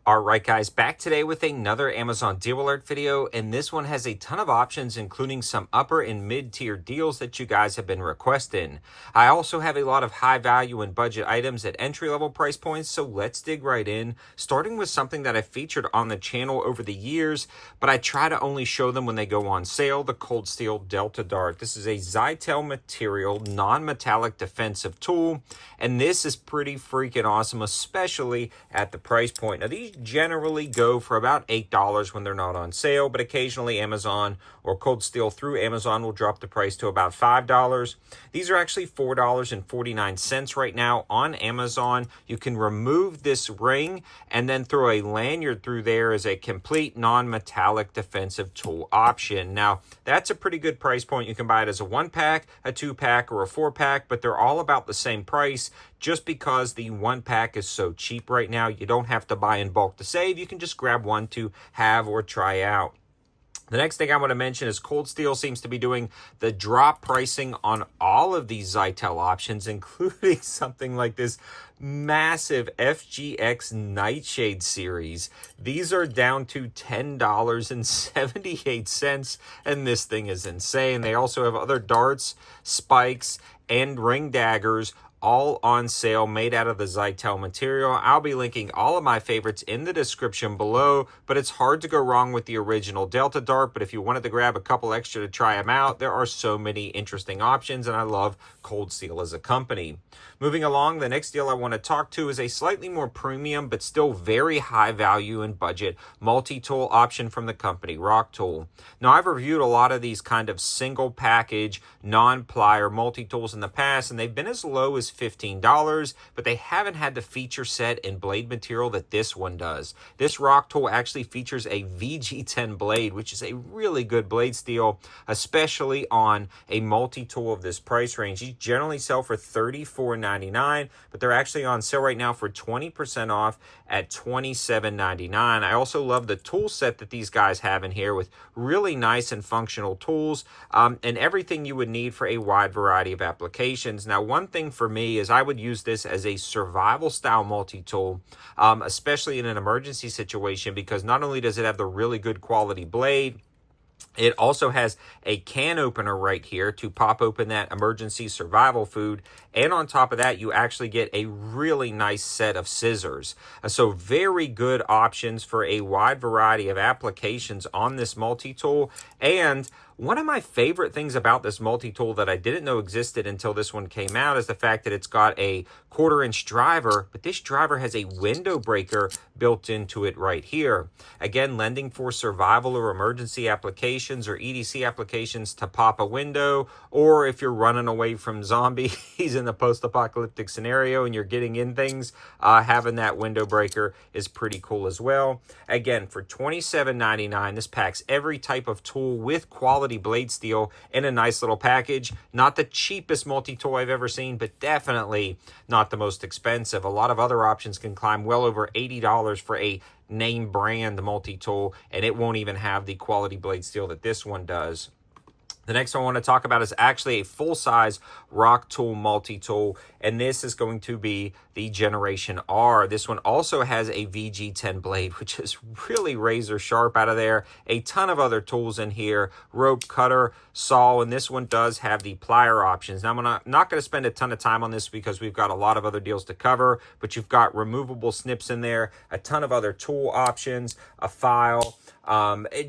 All right, guys, back today with another Amazon deal alert video, and this one has a ton of options, including some upper and mid-tier deals that you guys have been requesting. I also have a lot of high value and budget items at entry-level price points, so let's dig right in, starting with something that I've featured on the channel over the years, but I try to only show them when they go on sale, the Cold Steel Delta Dart. This is a Zytel material, non-metallic defensive tool, and this is pretty freaking awesome, especially at the price point. Now, these generally go for about $8 when they're not on sale, but occasionally Amazon or Cold Steel through Amazon will drop the price to about $5. These are actually $4.49 right now on Amazon. You can remove this ring and then throw a lanyard through there as a complete non-metallic defensive tool option. Now, that's a pretty good price point. You can buy it as a 1-pack, a 2-pack, or a 4-pack, but they're all about the same price. Just because the 1-pack is so cheap right now, you don't have to buy in bulk to save. You can just grab one to have or try out. The next thing I want to mention is Cold Steel seems to be doing the drop pricing on all of these Zytel options, including something like this massive FGX Nightshade series. These are down to $10.78, and this thing is insane. They also have other darts, spikes, and ring daggers, all on sale, made out of the Zytel material. I'll be linking all of my favorites in the description below, but it's hard to go wrong with the original Delta Dart. But if you wanted to grab a couple extra to try them out, there are so many interesting options, and I love Cold Steel as a company. Moving along, the next deal I want to talk to is a slightly more premium, but still very high value and budget multi-tool option from the company, Rocktool. Now, I've reviewed a lot of these kind of single package, non-plier multi-tools in the past, and they've been as low as $15, but they haven't had the feature set and blade material that this one does. This Rocktool actually features a VG10 blade, which is a really good blade steel, especially on a multi-tool of this price range. These generally sell for $34.99, but they're actually on sale right now for 20% off at $27.99. I also love the tool set that these guys have in here with really nice and functional tools and everything you would need for a wide variety of applications. Now, one thing for me is I would use this as a survival style multi-tool, especially in an emergency situation, because not only does it have the really good quality blade, it also has a can opener right here to pop open that emergency survival food. And on top of that, you actually get a really nice set of scissors. So very good options for a wide variety of applications on this multi-tool. And one of my favorite things about this multi-tool that I didn't know existed until this one came out is the fact that it's got a 1/4-inch driver, but this driver has a window breaker built into it right here. Again, lending for survival or emergency applications or EDC applications to pop a window, or if you're running away from zombies in the post-apocalyptic scenario and you're getting in things, having that window breaker is pretty cool as well. Again, for $27.99, this packs every type of tool with quality blade steel in a nice little package. Not the cheapest multi-tool I've ever seen, but definitely not the most expensive. A lot of other options can climb well over $80 for a name brand multi-tool, and it won't even have the quality blade steel that this one does. The next one I want to talk about is actually a full-size Rocktool multi-tool, and this is going to be the Generation R. This one also has a VG10 blade, which is really razor sharp out of there. A ton of other tools in here, rope cutter, saw, and this one does have the plier options. Now, I'm not going to spend a ton of time on this because we've got a lot of other deals to cover, but you've got removable snips in there, a ton of other tool options, a file,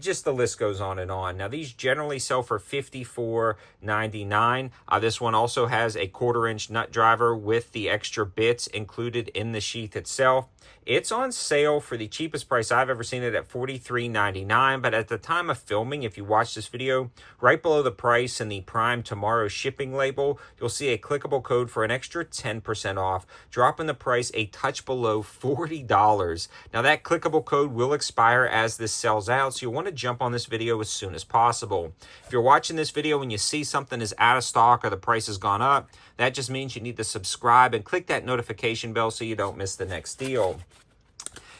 just the list goes on and on. Now, these generally sell for $54.99. This one also has a 1/4-inch nut driver with the extra bits included in the sheath itself. It's on sale for the cheapest price I've ever seen it at $43.99, but at the time of filming, if you watch this video, right below the price and the Prime Tomorrow shipping label, you'll see a clickable code for an extra 10% off, dropping the price a touch below $40. Now, that clickable code will expire as this sells out, so you'll want to jump on this video as soon as possible. If you're watching this video and you see something is out of stock or the price has gone up, that just means you need to subscribe and click that notification bell so you don't miss the next deal.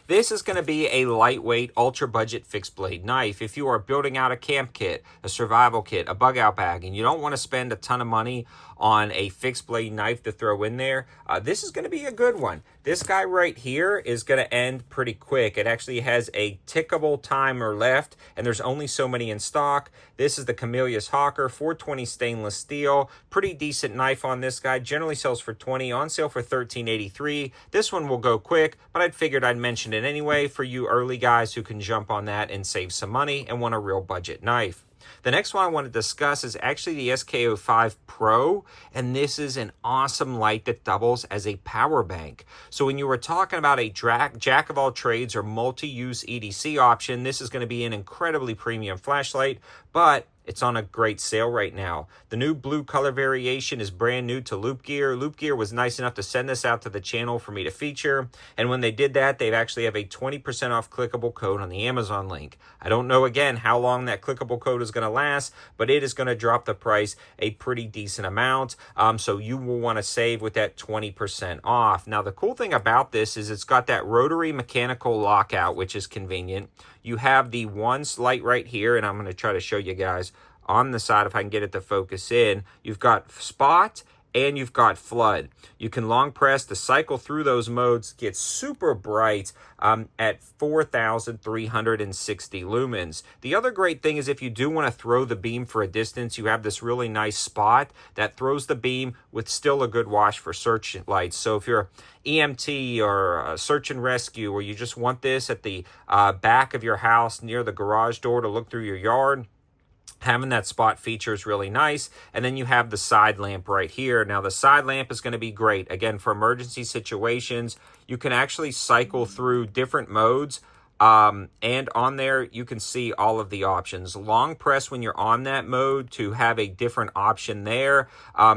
This is going to be a lightweight, ultra-budget fixed blade knife. If you are building out a camp kit, a survival kit, a bug-out bag, and you don't want to spend a ton of money on a fixed blade knife to throw in there, this is going to be a good one. This guy right here is going to end pretty quick. It actually has a tickable timer left, and there's only so many in stock. This is the Camellias Hawker, 420 stainless steel. Pretty decent knife on this guy. Generally sells for $20, on sale for $13.83. This one will go quick, but I figured I'd mention it anyway for you early guys who can jump on that and save some money and want a real budget knife. The next one I want to discuss is actually the SK05 Pro, and this is an awesome light that doubles as a power bank. So when you were talking about a jack of all trades or multi-use EDC option, this is going to be an incredibly premium flashlight, but it's on a great sale right now. The new blue color variation is brand new to Loop Gear. Loop Gear was nice enough to send this out to the channel for me to feature. And when they did that, they actually have a 20% off clickable code on the Amazon link. I don't know, again, how long that clickable code is going to last, but it is going to drop the price a pretty decent amount. So you will want to save with that 20% off. Now, the cool thing about this is it's got that rotary mechanical lockout, which is convenient. You have the one light right here, and I'm going to try to show you guys on the side if I can get it to focus in. You've got spot and you've got flood. You can long press to cycle through those modes, get super bright at 4,360 lumens. The other great thing is if you do want to throw the beam for a distance, you have this really nice spot that throws the beam with still a good wash for search lights. So if you're EMT or search and rescue, or you just want this at the back of your house near the garage door to look through your yard, having that spot feature is really nice. And then you have the side lamp right here. Now the side lamp is going to be great. Again, for emergency situations, you can actually cycle through different modes. And on there, you can see all of the options. Long press when you're on that mode to have a different option there.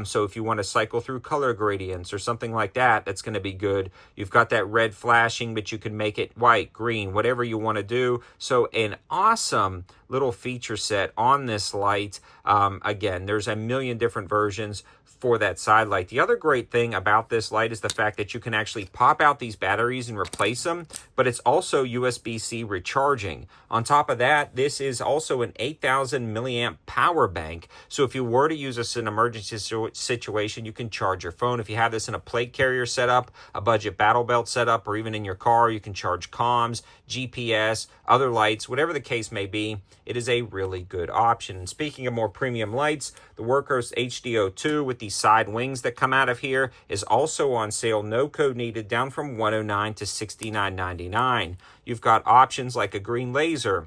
So if you want to cycle through color gradients or something like that, that's going to be good. You've got that red flashing, but you can make it white, green, whatever you want to do. So an awesome little feature set on this light. Again, there's a million different versions for that side light. The other great thing about this light is the fact that you can actually pop out these batteries and replace them, but it's also USB-C recharging. On top of that, this is also an 8,000 milliamp power bank. So if you were to use this in an emergency situation, you can charge your phone. If you have this in a plate carrier setup, a budget battle belt setup, or even in your car, you can charge comms, GPS, other lights, whatever the case may be. It is a really good option. And speaking of more premium lights, the Workos HDO2 with the side wings that come out of here is also on sale, no code needed, down from $109 to $69.99. You've got options like a green laser,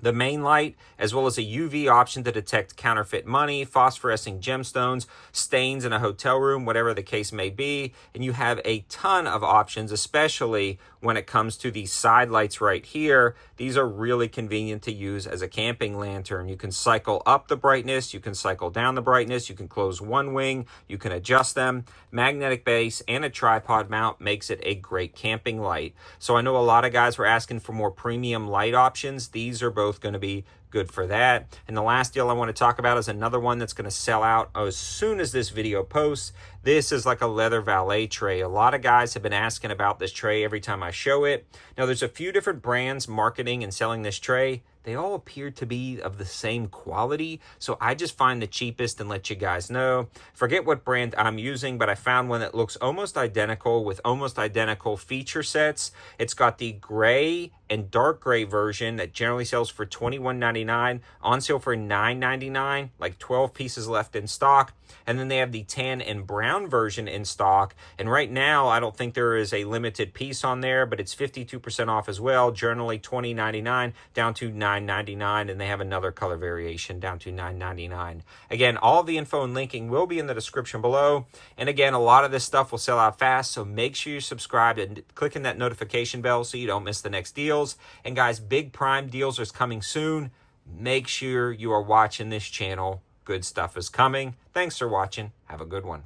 the main light, as well as a UV option to detect counterfeit money, phosphorescing gemstones, stains in a hotel room, whatever the case may be. And you have a ton of options, especially when it comes to these side lights right here. These are really convenient to use as a camping lantern. You can cycle up the brightness, you can cycle down the brightness, you can close one wing, you can adjust them. Magnetic base and a tripod mount makes it a great camping light. So I know a lot of guys were asking for more premium light options. These are both going to be good for that. And the last deal I want to talk about is another one that's going to sell out as soon as this video posts. This is like a leather Valet tray. A lot of guys have been asking about this tray every time I show it. Now, there's a few different brands marketing and selling this tray. They all appear to be of the same quality, so I just find the cheapest and let you guys know. Forget what brand I'm using, but I found one that looks almost identical with almost identical feature sets. It's got the gray and dark gray version that generally sells for $21.99, on sale for $9.99, like 12 pieces left in stock. And then they have the tan and brown version in stock. And right now, I don't think there is a limited piece on there, but it's 52% off as well. Generally $20.99 down to $9.99. And they have another color variation down to $9.99. Again, all the info and linking will be in the description below. And again, a lot of this stuff will sell out fast. So make sure you're subscribed and clicking that notification bell so you don't miss the next deals. And guys, big Prime deals are coming soon. Make sure you are watching this channel. Good stuff is coming. Thanks for watching. Have a good one.